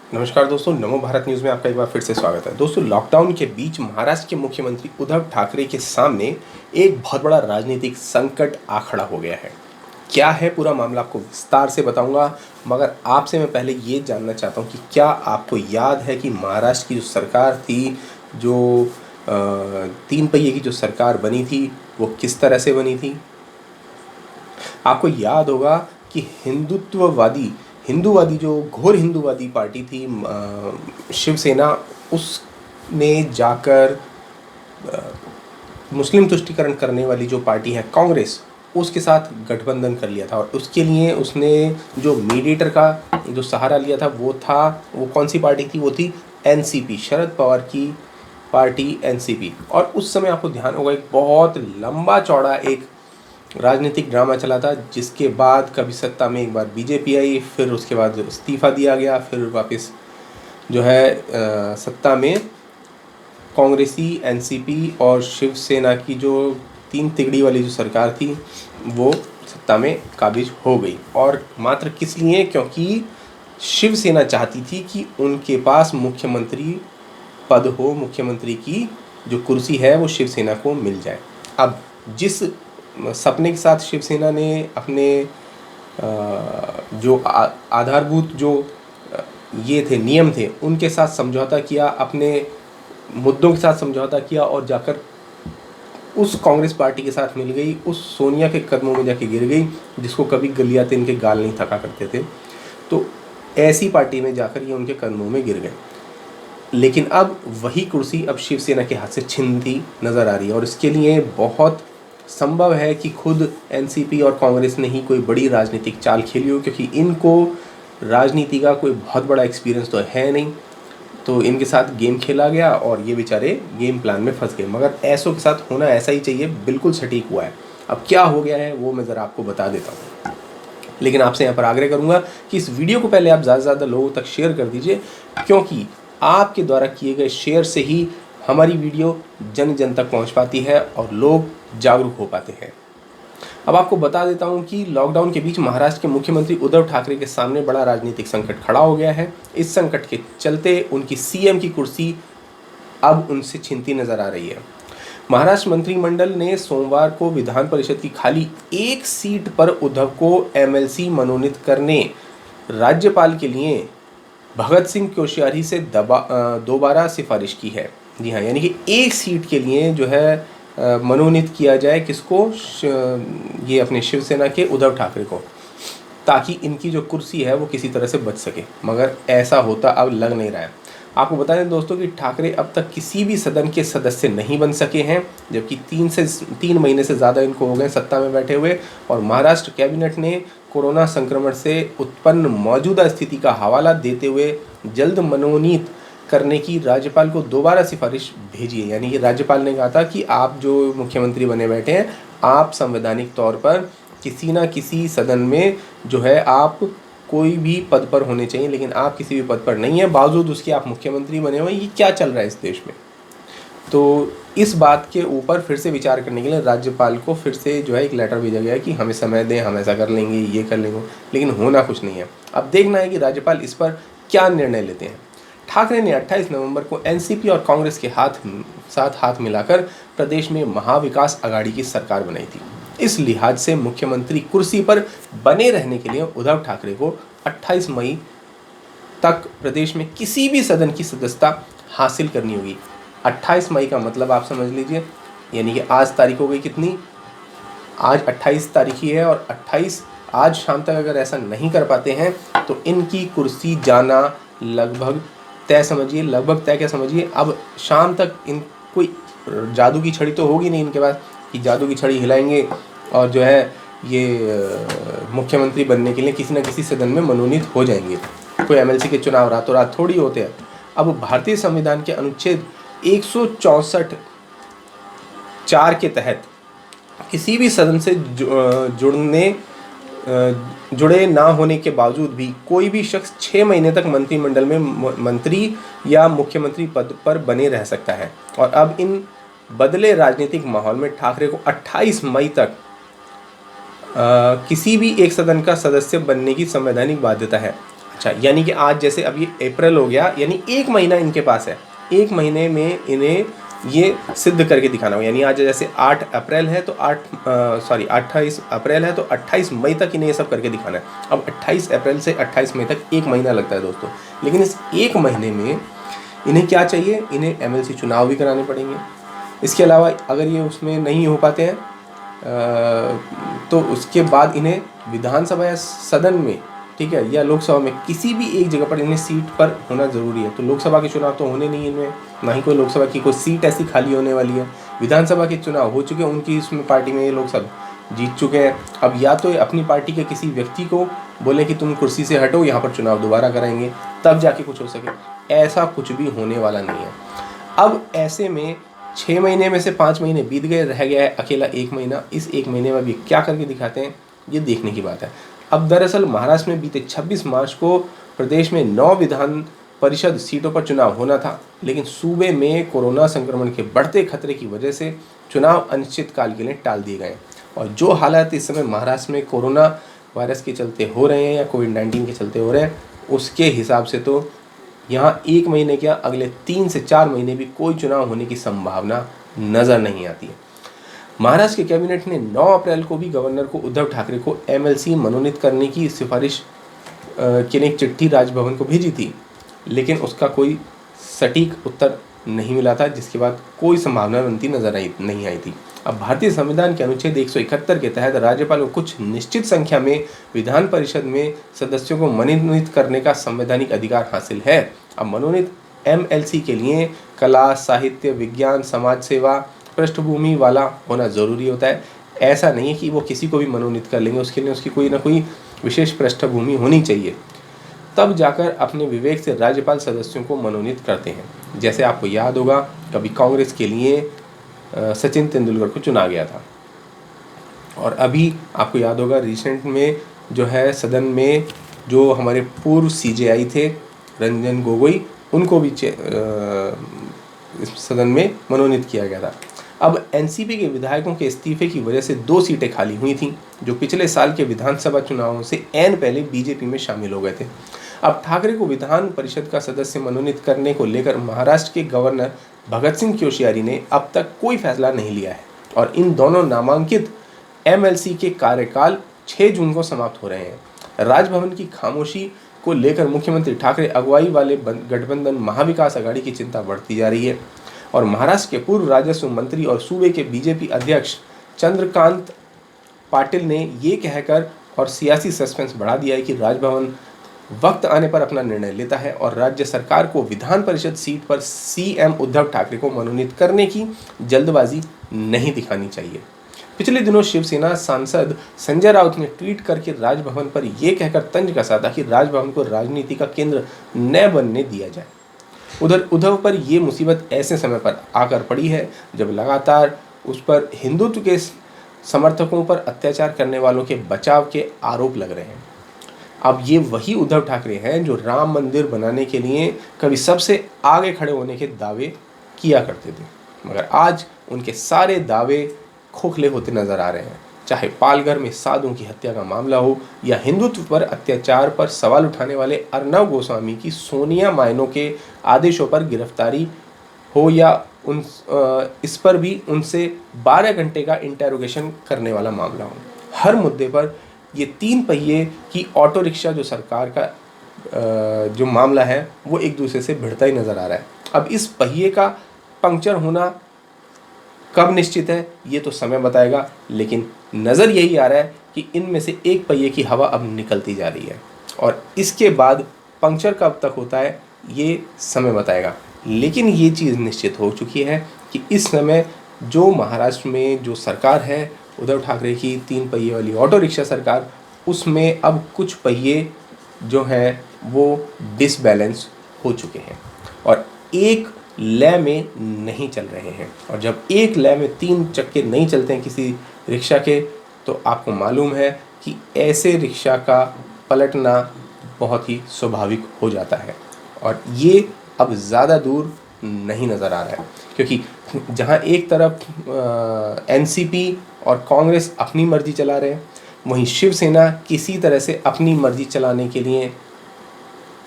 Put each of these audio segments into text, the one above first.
नमस्कार दोस्तों, नमो भारत न्यूज़ में आपका एक बार फिर से स्वागत है। दोस्तों, लॉकडाउन के बीच महाराष्ट्र के मुख्यमंत्री उद्धव ठाकरे के सामने एक बहुत बड़ा राजनीतिक संकट आ खड़ा हो गया है। क्या है पूरा मामला आपको विस्तार से बताऊंगा, मगर आपसे मैं पहले ये जानना चाहता हूँ कि क्या आपको याद है कि महाराष्ट्र की जो सरकार थी, जो 3 पहिए की जो सरकार बनी थी, वो किस तरह से बनी थी। आपको याद होगा कि हिंदूवादी जो घोर हिंदूवादी पार्टी थी शिवसेना, उसने जाकर मुस्लिम तुष्टीकरण करने वाली जो पार्टी है कांग्रेस, उसके साथ गठबंधन कर लिया था। और उसके लिए उसने जो मीडिएटर का जो सहारा लिया था वो कौन सी पार्टी थी? वो थी एनसीपी, शरद पवार की पार्टी एनसीपी। और उस समय आपको ध्यान होगा एक बहुत लंबा चौड़ा एक राजनीतिक ड्रामा चला था, जिसके बाद कभी सत्ता में एक बार बीजेपी आई, फिर उसके बाद इस्तीफा दिया गया, फिर वापस जो है सत्ता में कांग्रेसी, एनसीपी और शिवसेना की जो 3 तिगड़ी वाली जो सरकार थी वो सत्ता में काबिज हो गई। और मात्र किस लिए? क्योंकि शिवसेना चाहती थी कि उनके पास मुख्यमंत्री पद हो, मुख्यमंत्री की जो कुर्सी है वो शिवसेना को मिल जाए। अब जिस सपने के साथ शिवसेना ने अपने जो आधारभूत जो ये थे, नियम थे, उनके साथ समझौता किया, अपने मुद्दों के साथ समझौता किया और जाकर उस कांग्रेस पार्टी के साथ मिल गई, उस सोनिया के कदमों में जाके गिर गई, जिसको कभी गलियाते इनके गाल नहीं थका करते थे। तो ऐसी पार्टी में जाकर ये उनके कदमों में गिर गए। लेकिन अब वही कुर्सी अब शिवसेना के हाथ से छिनती नज़र आ रही है। और इसके लिए बहुत संभव है कि खुद एनसीपी और कांग्रेस ने ही कोई बड़ी राजनीतिक चाल खेली हो, क्योंकि इनको राजनीति का कोई बहुत बड़ा एक्सपीरियंस तो है नहीं। तो इनके साथ गेम खेला गया और ये बेचारे गेम प्लान में फंस गए। मगर ऐसों के साथ होना ऐसा ही चाहिए, बिल्कुल सटीक हुआ है। अब क्या हो गया है वो मैं ज़रा आपको बता देता हूँ, लेकिन आपसे यहाँ पर आग्रह करूँगा कि इस वीडियो को पहले आप ज़्यादा से ज़्यादा लोगों तक शेयर कर दीजिए, क्योंकि आपके द्वारा किए गए शेयर से ही हमारी वीडियो जन जन तक पहुँच पाती है और लोग जागरूक हो पाते हैं। अब आपको बता देता हूं कि लॉकडाउन के बीच महाराष्ट्र के मुख्यमंत्री उद्धव ठाकरे के सामने बड़ा राजनीतिक संकट खड़ा हो गया है। इस संकट के चलते उनकी सीएम की कुर्सी अब उनसे छिनती नजर आ रही है। महाराष्ट्र मंत्रिमंडल ने सोमवार को विधान परिषद की खाली एक सीट पर उद्धव को एमएलसी मनोनीत करने राज्यपाल के लिए भगत सिंह कोश्यारी से दोबारा सिफारिश की है। जी हाँ, यानी कि एक सीट के लिए जो है मनोनीत किया जाए किसको? ये अपने शिवसेना के उद्धव ठाकरे को, ताकि इनकी जो कुर्सी है वो किसी तरह से बच सके। मगर ऐसा होता अब लग नहीं रहा है। आपको बता दें दोस्तों कि ठाकरे अब तक किसी भी सदन के सदस्य नहीं बन सके हैं, जबकि 3 महीने से ज़्यादा इनको हो गए सत्ता में बैठे हुए। और महाराष्ट्र कैबिनेट ने कोरोना संक्रमण से उत्पन्न मौजूदा स्थिति का हवाला देते हुए जल्द मनोनीत करने की राज्यपाल को दोबारा सिफारिश भेजी है। यानी कि राज्यपाल ने कहा था कि आप जो मुख्यमंत्री बने बैठे हैं, आप संवैधानिक तौर पर किसी ना किसी सदन में जो है आप कोई भी पद पर होने चाहिए, लेकिन आप किसी भी पद पर नहीं है, बावजूद उसके आप मुख्यमंत्री बने हुए। ये क्या चल रहा है इस देश में? तो इस बात के ऊपर फिर से विचार करने के लिए राज्यपाल को फिर से जो है एक लेटर भेजा गया है कि हमें समय दें, हम ऐसा कर लेंगे, ये कर लेंगे, लेकिन होना कुछ नहीं है। अब देखना है कि राज्यपाल इस पर क्या निर्णय लेते हैं। ठाकरे ने 28 नवंबर को एनसीपी और कांग्रेस के साथ हाथ मिलाकर प्रदेश में महाविकास आघाड़ी की सरकार बनाई थी। इस लिहाज से मुख्यमंत्री कुर्सी पर बने रहने के लिए उद्धव ठाकरे को 28 मई तक प्रदेश में किसी भी सदन की सदस्यता हासिल करनी होगी। 28 मई का मतलब आप समझ लीजिए, यानी कि आज तारीख हो गई कितनी? आज 28 तारीख ही है, और 28 आज शाम तक अगर ऐसा नहीं कर पाते हैं तो इनकी कुर्सी जाना लगभग तय समझिए। लगभग तय क्या समझिए, अब शाम तक इन कोई जादू की छड़ी तो होगी नहीं इनके पास कि जादू की छड़ी हिलाएंगे और जो है ये मुख्यमंत्री बनने के लिए किसी न किसी सदन में मनोनीत हो जाएंगे। कोई एमएलसी के चुनाव रातों रात थोड़ी होते हैं। अब भारतीय संविधान के अनुच्छेद 164(4) के तहत किसी भी सदन से जुड़े ना होने के बावजूद भी कोई भी शख्स 6 महीने तक मंत्रिमंडल में मंत्री या मुख्यमंत्री पद पर बने रह सकता है। और अब इन बदले राजनीतिक माहौल में ठाकरे को 28 मई तक किसी भी एक सदन का सदस्य बनने की संवैधानिक बाध्यता है। अच्छा, यानी कि आज जैसे अभी अप्रैल हो गया, यानी 1 महीना इनके पास है, 1 महीने में इन्हें ये सिद्ध करके दिखाना होगा। यानी आज जैसे 8 अप्रैल है तो 28 अप्रैल है तो 28 मई तक इन्हें ये सब करके दिखाना है। अब 28 अप्रैल से 28 मई तक 1 महीना लगता है दोस्तों, लेकिन इस 1 महीने में इन्हें क्या चाहिए, इन्हें एमएलसी चुनाव भी कराने पड़ेंगे। इसके अलावा अगर ये उसमें नहीं हो पाते हैं तो उसके बाद इन्हें विधानसभा या सदन में, ठीक है, या लोकसभा में किसी भी एक जगह पर इन्हें सीट पर होना ज़रूरी है। तो लोकसभा के चुनाव तो होने नहीं है इनमें, ना ही कोई लोकसभा की कोई सीट ऐसी खाली होने वाली है। विधानसभा के चुनाव हो चुके हैं उनकी, इसमें पार्टी में ये लोग सब जीत चुके हैं। अब या तो अपनी पार्टी के किसी व्यक्ति को बोले कि तुम कुर्सी से हटो, यहाँ पर चुनाव दोबारा कराएंगे, तब जाके कुछ हो सके। ऐसा कुछ भी होने वाला नहीं है। अब ऐसे में 6 महीने में से 5 महीने बीत गए, रह गया है अकेला 1 महीना। इस 1 महीने में भी क्या करके दिखाते हैं, ये देखने की बात है। अब दरअसल महाराष्ट्र में बीते 26 मार्च को प्रदेश में 9 विधान परिषद सीटों पर चुनाव होना था, लेकिन सूबे में कोरोना संक्रमण के बढ़ते खतरे की वजह से चुनाव अनिश्चित काल के लिए टाल दिए गए। और जो हालात इस समय महाराष्ट्र में कोरोना वायरस के चलते हो रहे हैं या कोविड-19 के चलते हो रहे हैं, उसके हिसाब से तो यहाँ 1 महीने क्या अगले 3 से 4 महीने भी कोई चुनाव होने की संभावना नज़र नहीं आती है। महाराष्ट्र के कैबिनेट ने 9 अप्रैल को भी गवर्नर को उद्धव ठाकरे को एमएलसी मनोनीत करने की सिफारिश के लिए एक चिट्ठी राजभवन को भेजी थी, लेकिन उसका कोई सटीक उत्तर नहीं मिला था, जिसके बाद कोई संभावना बनती नजर नहीं आई थी। अब भारतीय संविधान के अनुच्छेद 171 के तहत राज्यपाल को कुछ निश्चित संख्या में विधान परिषद में सदस्यों को मनोनीत करने का संवैधानिक अधिकार हासिल है। अब मनोनीत एमएलसी के लिए कला, साहित्य, विज्ञान, समाज सेवा पृष्ठभूमि वाला होना ज़रूरी होता है। ऐसा नहीं है कि वो किसी को भी मनोनीत कर लेंगे, उसके लिए उसकी कोई ना कोई विशेष पृष्ठभूमि होनी चाहिए, तब जाकर अपने विवेक से राज्यपाल सदस्यों को मनोनीत करते हैं। जैसे आपको याद होगा, कभी कांग्रेस के लिए सचिन तेंदुलकर को चुना गया था, और अभी आपको याद होगा रिसेंट में जो है सदन में जो हमारे पूर्व सीजेआई थे रंजन गोगोई, उनको भी सदन में मनोनीत किया गया था। अब एनसीपी के विधायकों के इस्तीफे की वजह से 2 सीटें खाली हुई थीं, जो पिछले साल के विधानसभा चुनावों से ऐन पहले बीजेपी में शामिल हो गए थे। अब ठाकरे को विधान परिषद का सदस्य मनोनीत करने को लेकर महाराष्ट्र के गवर्नर भगत सिंह कोश्यारी ने अब तक कोई फैसला नहीं लिया है, और इन दोनों नामांकित एमएलसी के कार्यकाल 6 जून को समाप्त हो रहे हैं। राजभवन की खामोशी को लेकर मुख्यमंत्री ठाकरे अगुवाई वाले गठबंधन महाविकास आघाड़ी की चिंता बढ़ती जा रही है, और महाराष्ट्र के पूर्व राजस्व मंत्री और सूबे के बीजेपी अध्यक्ष चंद्रकांत पाटिल ने ये कहकर और सियासी सस्पेंस बढ़ा दिया है कि राजभवन वक्त आने पर अपना निर्णय लेता है और राज्य सरकार को विधान परिषद सीट पर सीएम उद्धव ठाकरे को मनोनीत करने की जल्दबाजी नहीं दिखानी चाहिए। पिछले दिनों शिवसेना सांसद संजय राउत ने ट्वीट करके राजभवन पर यह कहकर तंज कसा था कि राजभवन को राजनीति का केंद्र न बनने दिया जाए। उधर उद्धव पर यह मुसीबत ऐसे समय पर आकर पड़ी है जब लगातार उस पर हिंदुत्व के समर्थकों पर अत्याचार करने वालों के बचाव के आरोप लग रहे हैं। अब ये वही उद्धव ठाकरे हैं जो राम मंदिर बनाने के लिए कभी सबसे आगे खड़े होने के दावे किया करते थे, मगर आज उनके सारे दावे खोखले होते नजर आ रहे हैं। चाहे पालघर में साधुओं की हत्या का मामला हो या हिंदुत्व पर अत्याचार पर सवाल उठाने वाले अर्नब गोस्वामी की सोनिया मायनो के आदेशों पर गिरफ्तारी हो या इस पर भी उनसे 12 घंटे का इंटेरोगेशन करने वाला मामला हो, हर मुद्दे पर ये 3 पहिए की ऑटो रिक्शा जो सरकार का जो मामला है वो एक दूसरे से भिड़ता ही नज़र आ रहा है। अब इस पहिए का पंक्चर होना कब निश्चित है ये तो समय बताएगा, लेकिन नज़र यही आ रहा है कि इनमें से एक पहिए की हवा अब निकलती जा रही है, और इसके बाद पंक्चर कब तक होता है ये समय बताएगा। लेकिन ये चीज़ निश्चित हो चुकी है कि इस समय जो महाराष्ट्र में जो सरकार है उद्धव ठाकरे की 3 पहिए वाली ऑटो रिक्शा सरकार, उसमें अब कुछ पहिए जो हैं वो डिसबैलेंस हो चुके हैं और एक लय में नहीं चल रहे हैं। और जब एक लय में 3 चक्के नहीं चलते हैं किसी रिक्शा के, तो आपको मालूम है कि ऐसे रिक्शा का पलटना बहुत ही स्वाभाविक हो जाता है, और ये अब ज़्यादा दूर नहीं नज़र आ रहा है, क्योंकि जहाँ एक तरफ एनसीपी और कांग्रेस अपनी मर्जी चला रहे हैं, वहीं शिवसेना किसी तरह से अपनी मर्जी चलाने के लिए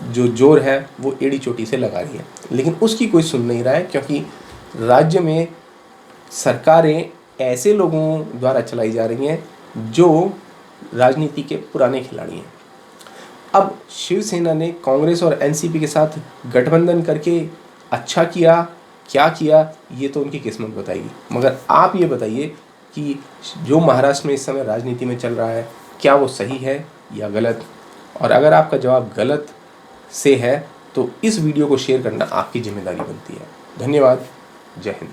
जो जोर है वो एड़ी चोटी से लगा रही है, लेकिन उसकी कोई सुन नहीं रहा है, क्योंकि राज्य में सरकारें ऐसे लोगों द्वारा चलाई जा रही हैं जो राजनीति के पुराने खिलाड़ी हैं। अब शिवसेना ने कांग्रेस और एनसीपी के साथ गठबंधन करके अच्छा किया, क्या किया ये तो उनकी किस्मत बताएगी, मगर आप ये बताइए कि जो महाराष्ट्र में इस समय राजनीति में चल रहा है क्या वो सही है या गलत। और अगर आपका जवाब गलत से है तो इस वीडियो को शेयर करना आपकी जिम्मेदारी बनती है। धन्यवाद। जय हिंद।